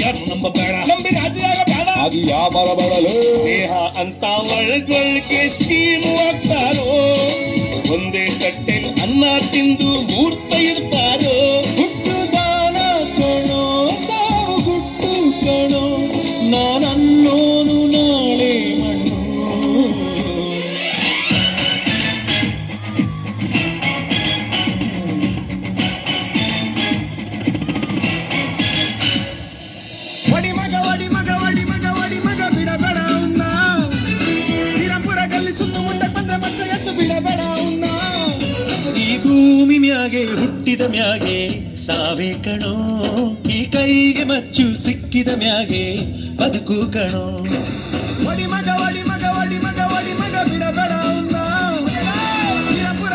ಯಾರು ನಂಬಬೇಡ, ನಂಬಿ ರಾಜಿಯಾಗ ಬೇಡ. ಅದು ವ್ಯಾಪಾರ ಬೇಡಲು ದೇಹ ಅಂತ ಒಳಗೊಳಗೆ ಸ್ಕೀಮು ಹಾಕ್ತಾರೋ, ಒಂದೇ ತಟ್ಟೆಲಿ ಅನ್ನ ತಿಂದು ಮೂರ್ತ ಇರ್ತಾರೋ. ಹುಟ್ಟು ದಾನ ಕಣೋ ಸಾವು ಗುಟ್ಟು ಕಣೋ, ನಾನನ್ನೋನು ನಾಳೆ ಮಣ್ಣು. ಒಡಿ ಮಗ ಒಡಿ ಮಗ ಒಡಿ ಮಗ ಒಡಿ ಮಗ ಬಿಡಬೇಡ ಅವನ್ನ, ಶ್ರೀರಾಮ್ಪುರ ಗಲ್ಲಿ ಸುತ್ತಮುತ್ತ ಬಂದ್ರೆ ಮಚ್ಚ ಎದ್ದು ಬಿಡಬೇಡ ಅವನ್ನ. ಈ ಭೂಮಿ ಮ್ಯಾಗೆ ಹುಟ್ಟಿದ ಮ್ಯಾಗೆ ಸಾವೇ ಕಣೋ, ಈ ಕೈಗೆ ಮಚ್ಚು ಸಿಕ್ಕಿದ ಮ್ಯಾಗೆ ಬದುಕು ಕಣೋ. ಒಡಿ ಮಗ ಒಡಿ ಮಗ ಒಡಿ ಮಗ ಒಡಿ ಮಗ ಬಿಡಬೇಡ